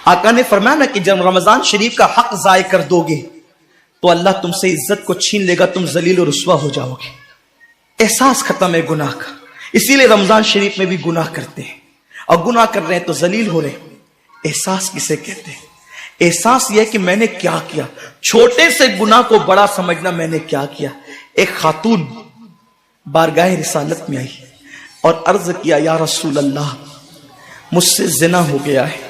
آقا نے فرمایا نا کہ جب رمضان شریف کا حق ضائع کر دو گے تو اللہ تم سے عزت کو چھین لے گا، تم ذلیل و رسوا ہو جاؤ گے۔ احساس ختم ہے گناہ کا، اسی لیے رمضان شریف میں بھی گناہ کرتے ہیں، اور گناہ کر رہے ہیں تو ذلیل ہو رہے ہیں۔ احساس کسے کہتے ہیں؟ احساس یہ ہے کہ میں نے کیا کیا، چھوٹے سے گناہ کو بڑا سمجھنا میں نے کیا کیا۔ ایک خاتون بارگاہ رسالت میں آئی اور عرض کیا، یا رسول اللہ مجھ سے زنا ہو گیا ہے،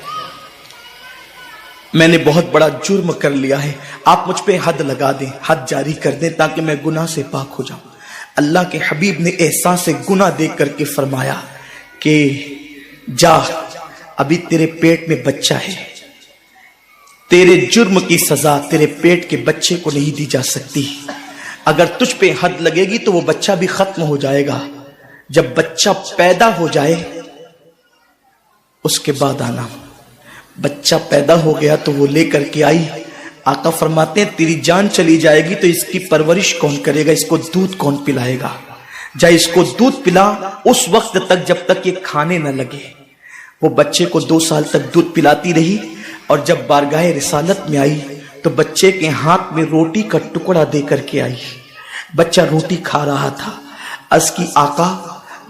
میں نے بہت بڑا جرم کر لیا ہے، آپ مجھ پہ حد لگا دیں، حد جاری کر دیں تاکہ میں گناہ سے پاک ہو جاؤں۔ اللہ کے حبیب نے احساس گناہ دیکھ کر کے فرمایا کہ جا، ابھی تیرے پیٹ میں بچہ ہے، تیرے جرم کی سزا تیرے پیٹ کے بچے کو نہیں دی جا سکتی، اگر تجھ پہ حد لگے گی تو وہ بچہ بھی ختم ہو جائے گا، جب بچہ پیدا ہو جائے اس کے بعد آنا۔ بچہ پیدا ہو گیا تو وہ لے کر کے آئی، آقا فرماتے ہیں تیری جان چلی جائے گی تو اس کی پرورش کون کرے گا، اس کو دودھ کون پلائے گا؟ جا اس کو دودھ پلا اس وقت تک جب تک یہ کھانے نہ لگے۔ وہ بچے کو 2 سال تک دودھ پلاتی رہی، اور جب بارگاہ رسالت میں آئی تو بچے کے ہاتھ میں روٹی کا ٹکڑا دے کر کے آئی۔ بچہ روٹی کھا رہا تھا، عرض کی آقا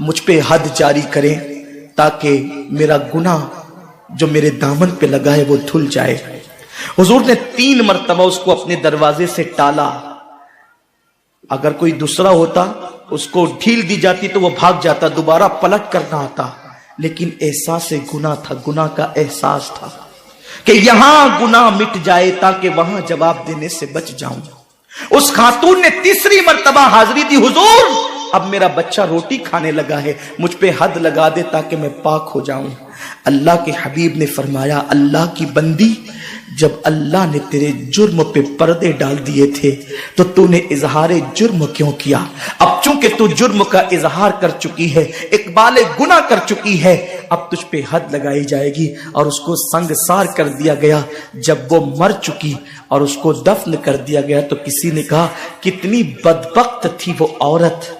مجھ پہ حد جاری کریں تاکہ میرا گناہ جو میرے دامن پہ لگا ہے وہ دھل جائے۔ حضور نے 3 مرتبہ اس کو اپنے دروازے سے ٹالا، اگر کوئی دوسرا ہوتا اس کو ڈھیل دی جاتی تو وہ بھاگ جاتا، دوبارہ پلٹ کرنا آتا، لیکن احساس گناہ تھا، گناہ کا احساس تھا کہ یہاں گناہ مٹ جائے تاکہ وہاں جواب دینے سے بچ جاؤں۔ اس خاتون نے 3 مرتبہ حاضری دی، حضور اب میرا بچہ روٹی کھانے لگا ہے، مجھ پہ حد لگا دے تاکہ میں پاک ہو جاؤں۔ اللہ کے حبیب نے فرمایا، اللہ کی بندی، جب اللہ نے تیرے جرم پہ پردے ڈال دیے تھے تو تو نے اظہار جرم کیوں کیا؟ اب چونکہ تو جرم کا اظہار کر چکی ہے، اقبال گناہ کر چکی ہے، اب تجھ پہ حد لگائی جائے گی۔ اور اس کو سنگسار کر دیا گیا۔ جب وہ مر چکی اور اس کو دفن کر دیا گیا تو کسی نے کہا کتنی بدبخت تھی وہ عورت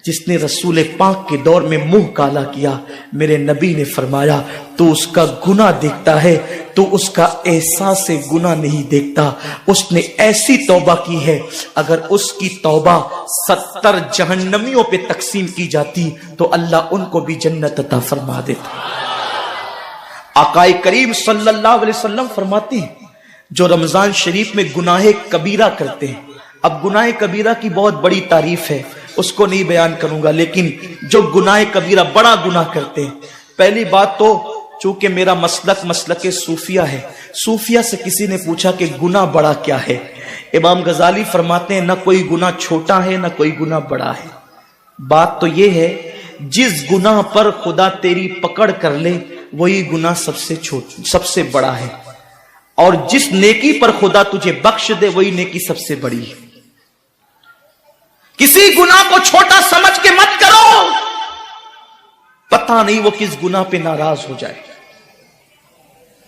جس نے رسول پاک کے دور میں منہ کالا کیا۔ میرے نبی نے فرمایا تو اس کا گناہ دیکھتا ہے تو اس کا احساس گناہ نہیں دیکھتا۔ اس نے ایسی توبہ کی ہے، اگر اس کی توبہ 70 جہنمیوں پہ تقسیم کی جاتی تو اللہ ان کو بھی جنت عطا فرما دیتا۔ آقا کریم صلی اللہ علیہ وسلم فرماتے ہیں جو رمضان شریف میں گناہ کبیرہ کرتے ہیں، اب گناہ کبیرہ کی بہت بڑی تعریف ہے، اس کو نہیں بیان کروں گا، لیکن جو گناہ کبیرہ بڑا گناہ کرتے ہیں، پہلی بات تو چونکہ میرا مسلک صوفیہ ہے، صوفیہ سے کسی نے پوچھا کہ گناہ بڑا کیا ہے؟ امام غزالی فرماتے ہیں نہ کوئی گناہ چھوٹا ہے نہ کوئی گناہ بڑا ہے، بات تو یہ ہے جس گناہ پر خدا تیری پکڑ کر لے وہی گناہ سب سے بڑا ہے، اور جس نیکی پر خدا تجھے بخش دے وہی نیکی سب سے بڑی ہے۔ کسی گناہ کو چھوٹا سمجھ کے مت کرو، پتہ نہیں وہ کس گناہ پہ ناراض ہو جائے۔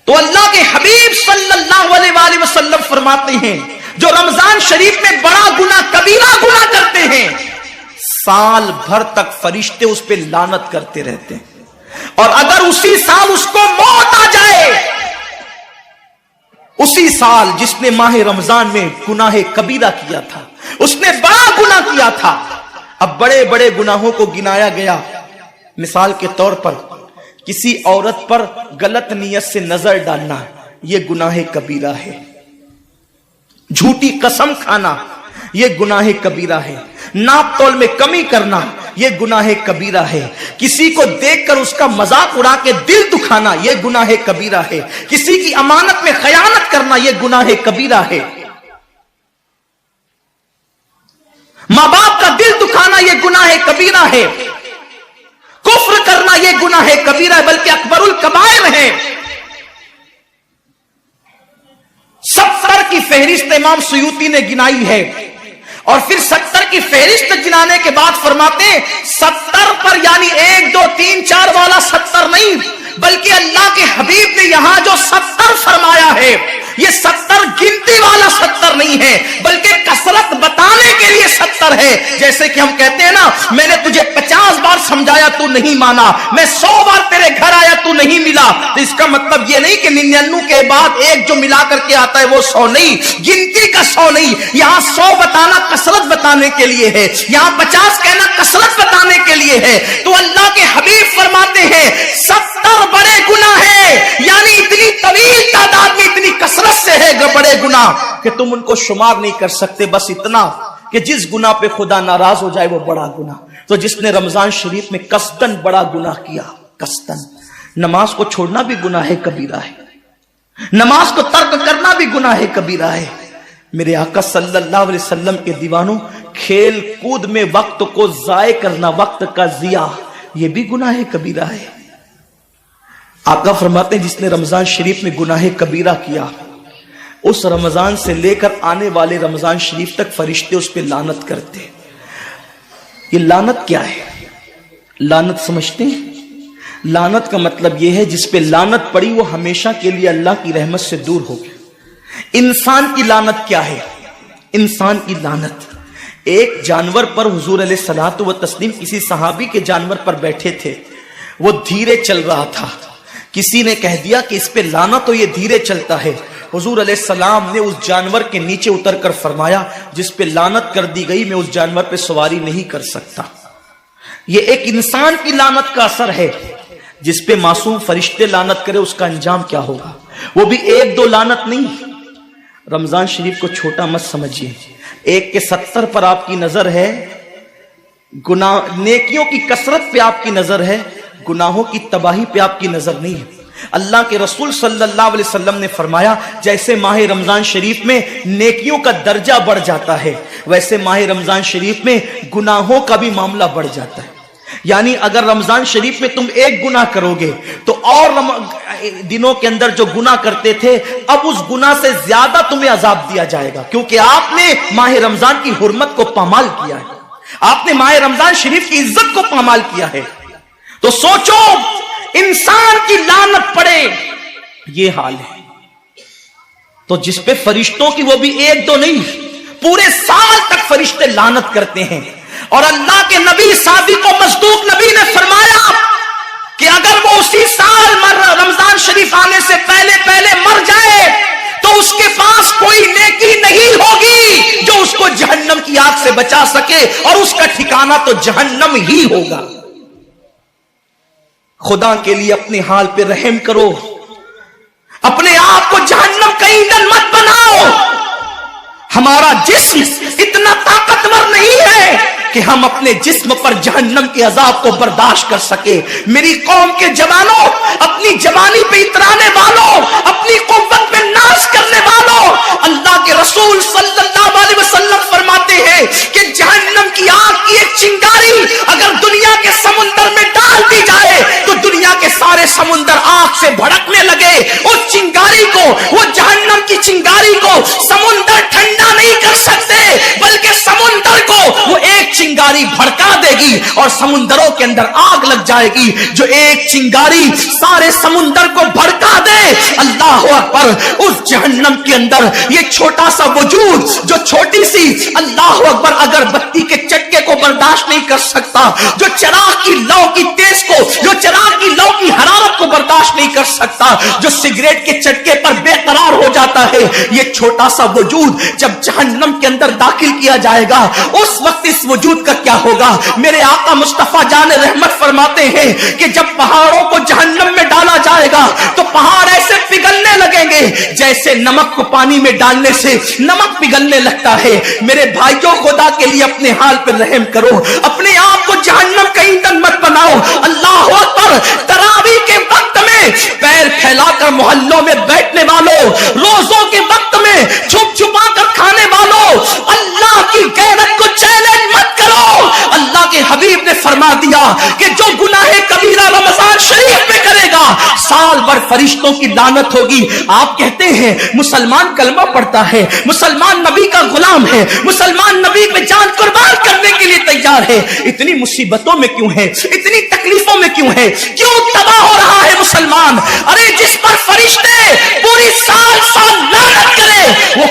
تو اللہ کے حبیب صلی اللہ علیہ وآلہ وسلم فرماتے ہیں جو رمضان شریف میں بڑا گناہ کبیرہ گناہ کرتے ہیں، سال بھر تک فرشتے اس پہ لعنت کرتے رہتے ہیں، اور اگر اسی سال اس کو موت آ جائے، اسی سال جس نے ماہ رمضان میں گناہ کبیرہ کیا تھا، اس نے بڑا گناہ کیا تھا، اب بڑے بڑے گناہوں کو گنایا گیا۔ مثال کے طور پر کسی عورت پر غلط نیت سے نظر ڈالنا یہ گناہ کبیرہ ہے، جھوٹی قسم کھانا یہ گناہ کبیرہ ہے، ناپ تول میں کمی کرنا یہ گناہ کبیرہ ہے، کسی کو دیکھ کر اس کا مذاق اڑا کے دل دکھانا یہ گناہ کبیرہ ہے، کسی کی امانت میں خیانت کرنا یہ گناہ کبیرہ ہے، ماں باپ کا دل دکھانا یہ گناہ کبیرہ ہے، کفر کرنا یہ گناہ کبیرہ ہے، بلکہ اکبر الکبائر ہے۔ 70 کی فہرست امام سیوطی نے گنائی ہے، اور پھر 70 کی فہرست گنانے کے بعد فرماتے ہیں 70 پر یعنی 1 2 3 4 والا 70 نہیں، بلکہ اللہ کے حبیب نے یہاں جو 70 فرمایا ہے یہ 70 گنتی والا 70 نہیں ہے، بلکہ کثرت بتانے کے لیے 70 بہتر ہے. جیسے کہ ہم کہتے ہیں نا, میں نے تجھے 50 بار سمجھایا تو نہیں مانا, میں 100 بار تیرے گھر آیا تو نہیں ملا. تو اس کا مطلب یہ نہیں کہ 99 کے بعد ایک جو ملا کر کے آتا ہے وہ 100 نہیں, گنتی کا 100 نہیں. یہاں 100 بتانا کثرت بتانے کے لیے ہے, یہاں 50 کہنا کثرت بتانے کے لیے ہے. تو اللہ کے حبیب فرماتے ہیں 70 بڑے گناہ ہیں, یعنی اتنی طویل تعداد میں اتنی کثرت سے ہے بڑے گناہ کہ تم ان کو شمار نہیں کر سکتے. بس اتنا کہ جس گناہ پہ خدا ناراض ہو جائے وہ بڑا گناہ. تو جس نے رمضان شریف میں قصدن بڑا گناہ کیا, قصدن, نماز کو چھوڑنا بھی گناہ کبیرہ ہے, نماز کو ترک کرنا بھی گناہ کبیرہ ہے. میرے آقا صلی اللہ علیہ وسلم کے دیوانوں, کھیل کود میں وقت کو ضائع کرنا, وقت کا ضیاع, یہ بھی گناہ کبیرہ ہے. آقا فرماتے ہیں جس نے رمضان شریف میں گناہ کبیرہ کیا, اس رمضان سے لے کر آنے والے رمضان شریف تک فرشتے اس پہ لعنت کرتے. یہ لعنت کیا ہے؟ لعنت سمجھتے ہیں؟ لعنت کا مطلب یہ ہے جس پہ لعنت پڑی وہ ہمیشہ کے لیے اللہ کی رحمت سے دور ہو گیا. انسان کی لعنت کیا ہے؟ انسان کی لعنت, ایک جانور پر حضور علیہ الصلوۃ والتسلیم کسی صحابی کے جانور پر بیٹھے تھے, وہ دھیرے چل رہا تھا. کسی نے کہہ دیا کہ اس پہ لعنت, تو یہ دھیرے چلتا ہے. حضور علیہ السلام نے اس جانور کے نیچے اتر کر فرمایا جس پہ لعنت کر دی گئی میں اس جانور پہ سواری نہیں کر سکتا. یہ ایک انسان کی لعنت کا اثر ہے. جس پہ معصوم فرشتے لعنت کرے اس کا انجام کیا ہوگا؟ وہ بھی 1-2 لعنت نہیں. رمضان شریف کو چھوٹا مت سمجھیے. 1 کے 70 پر آپ کی نظر ہے, گناہ نیکیوں کی کثرت پہ آپ کی نظر ہے, گناہوں کی تباہی پہ آپ کی نظر نہیں ہے. اللہ کے رسول صلی اللہ علیہ وسلم نے فرمایا جیسے ماہ رمضان شریف میں نیکیوں کا درجہ بڑھ جاتا ہے, ویسے ماہ رمضان شریف میں گناہوں کا بھی معاملہ بڑھ جاتا ہے. یعنی اگر رمضان شریف میں تم 1 گناہ کرو گے تو اور دنوں کے اندر جو گناہ کرتے تھے اب اس گناہ سے زیادہ تمہیں عذاب دیا جائے گا, کیونکہ آپ نے ماہ رمضان کی حرمت کو پامال کیا ہے, آپ نے ماہ رمضان شریف کی عزت کو پامال کیا ہے. تو سوچو, انسان کی لعنت پڑے, یہ حال ہے. تو جس پہ فرشتوں کی, وہ بھی 1-2 نہیں, پورے سال تک فرشتے لعنت کرتے ہیں. اور اللہ کے نبی صادق و مصدوق نبی نے فرمایا کہ اگر وہ اسی سال رمضان شریف آنے سے پہلے مر جائے تو اس کے پاس کوئی نیکی نہیں ہوگی جو اس کو جہنم کی آگ سے بچا سکے, اور اس کا ٹھکانہ تو جہنم ہی ہوگا. خدا کے لیے اپنے حال پہ رحم کرو, اپنے آپ کو جہنم کا ایندھن مت بناؤ. ہمارا جسم اتنا طاقتور نہیں ہے کہ ہم اپنے جسم پر جہنم کے عذاب کو برداشت کر سکے. میری قوم کے جوانوں, اپنی جوانی پہ اترانے والوں, اپنی قوت پہ ناز کرنے والوں, اللہ کے رسول صلی اللہ علیہ وسلم فرماتے ہیں کہ جہنم کی آگ کی ایک چنگاری اگر دنیا کے سمندر میں ڈال دی جائے تو دنیا کے سارے سمندر آگ سے بھڑکنے لگے. اس چنگاری کو, وہ جہنم کی چنگاری کو سمندر ٹھنڈا نہیں کر سکتے, بلکہ سمندر کو وہ ایک چنگاری بھڑکا دے گی اور سمندروں کے اندر آگ لگ جائے گی. جو ایک چنگاری سارے سمندر کو بھڑکا دے, اللہ اکبر, اس جہنم کے اندر یہ چھوٹا سا وجود جو چھوٹی سی, اللہ اکبر, اگر بتی کے چٹکے کو برداشت نہیں کر سکتا, جو چراغ کی لو کی تیز کو, جو چراغ کی لو کی حرارت کو برداشت نہیں کر سکتا, جو سگریٹ کے چٹکے پر بے قرار ہو جاتا ہے, یہ چھوٹا سا وجود جب جہنم کے اندر داخل کیا جائے گا اس وقت اس وجود کا کیا ہوگا؟ میرے آقا مصطفیٰ جان رحمت فرماتے ہیں کہ جب پہاڑوں کو جہنم میں ڈالا جائے گا تو پہاڑ ایسے پگھلنے لگیں گے جیسے نمک کو پانی میں ڈالنے سے نمک پگھلنے لگتا ہے. میرے بھائیوں, خدا کے لیے اپنے حال پر رحم کرو, اپنے آپ کو جہنم کا ایندھن مت بناؤ. اللہ اکبر, تراویح کے وقت میں پیر پھیلا کر محلوں میں بیٹھنے والوں, روزوں کے وقت میں چھپ چھپا کر کھانے والوں, اللہ کی غیرت کو چیلنج مت کرو. اللہ کے حبیب نے فرما دیا کہ جو گناہ کبیرہ رمضان شریف میں کرے گا سال بھر فرشتوں کی لعنت ہوگی. آپ کہتے ہیں مسلمان کلمہ پڑھتا ہے, مسلمان نبی کا غلام ہے, مسلمان نبی پہ جان قربان کرنے کے لیے تیار ہے, اتنی مصیبتوں میں کیوں ہے, اتنی تکلیفوں میں کیوں ہے, کیوں تباہ ہو رہا ہے مسلمان؟ ارے جس پر فرشتے پوری سال لعنت کرے وہ